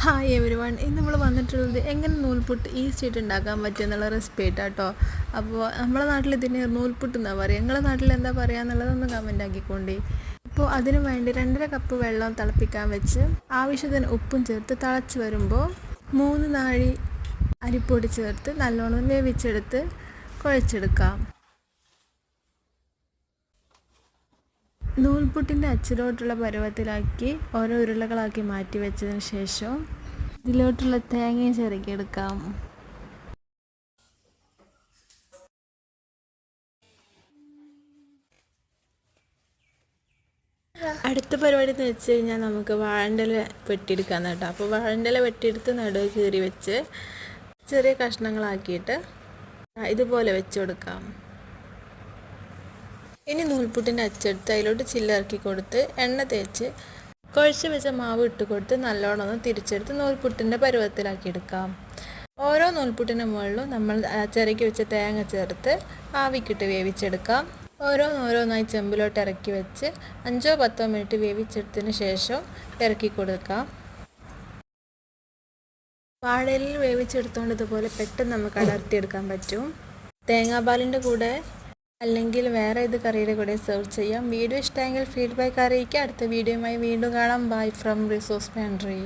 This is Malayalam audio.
Hi every one. ഇന്ന് നമ്മൾ വന്നിട്ടുള്ളത് എങ്ങനെ നൂൽപുട്ട് ഈസി ആയിട്ട് ഉണ്ടാക്കാൻ പറ്റുമെന്നുള്ള റെസിപ്പി ആയിട്ടാട്ടോ. അപ്പോൾ നമ്മുടെ നാട്ടിൽ ഇതിന് നൂൽപുട്ട് എന്നാണ് പറയുക. നിങ്ങളുടെ നാട്ടിൽ എന്താ പറയുക എന്നുള്ളതൊന്ന് കമൻ്റ് ആക്കിക്കൊണ്ടേ. അപ്പോൾ അതിനു വേണ്ടി 2.5 കപ്പ് വെള്ളം തിളപ്പിക്കാൻ വെച്ച് ആവശ്യത്തിന് ഉപ്പും ചേർത്ത് തിളച്ച് വരുമ്പോൾ 3 നാഴി അരിപ്പൊടി ചേർത്ത് നല്ലോണം വേവിച്ചെടുത്ത് കുഴച്ചെടുക്കാം. നൂൽപുട്ടിൻ്റെ അച്ചിലോട്ടുള്ള പരുവത്തിലാക്കി ഓരോ ഉരുളകളാക്കി മാറ്റി വെച്ചതിന് ശേഷം ഇതിലോട്ടുള്ള തേങ്ങയും ചിരകിയെടുക്കാം. അടുത്ത പരിപാടി എന്ന് വെച്ച് കഴിഞ്ഞാൽ നമുക്ക് വാഴൻ്റെ വെട്ടിയെടുക്കാൻ കേട്ടോ. അപ്പോൾ വാഴൻ്റെ വെട്ടിയെടുത്ത് നടുവ് കീറി വെച്ച് ചെറിയ കഷ്ണങ്ങളാക്കിയിട്ട് ഇതുപോലെ വെച്ച് കൊടുക്കാം. ഇനി നൂൽപുട്ടിൻ്റെ അച്ചെടുത്ത് അതിലോട്ട് ചില്ലിറക്കി കൊടുത്ത് എണ്ണ തേച്ച് കുഴച്ച് വെച്ച മാവ് ഇട്ട് കൊടുത്ത് നല്ലോണം ഒന്ന് തിരിച്ചെടുത്ത് നൂൽപുട്ടിൻ്റെ പരുവത്തിലാക്കി എടുക്കാം. ഓരോ നൂൽപുട്ടിൻ്റെ മുകളിലും നമ്മൾ ചിരക്കി വെച്ച തേങ്ങ ചേർത്ത് ആവിക്കിട്ട് വേവിച്ചെടുക്കാം. ഓരോന്നോരോന്നായി ചെമ്പിലോട്ട് ഇറക്കി വെച്ച് 5-10 മിനിറ്റ് വേവിച്ചെടുത്തതിന് ശേഷം ഇറക്കി കൊടുക്കാം. വാഴയിലിൽ വേവിച്ചെടുത്തുകൊണ്ട് ഇതുപോലെ പെട്ടെന്ന് നമുക്ക് അടർത്തിയെടുക്കാൻ പറ്റും. തേങ്ങാപ്പാലിൻ്റെ കൂടെ അല്ലെങ്കിൽ വേറെ ഏത് കറിയുടെ കൂടെ സെർവ് ചെയ്യാം. വീഡിയോ ഇഷ്ടമെങ്കിൽ ഫീഡ്ബാക്ക് അറിയിക്കുക. അടുത്ത വീഡിയോയുമായി വീണ്ടും കാണാം. Bye from resource pantry.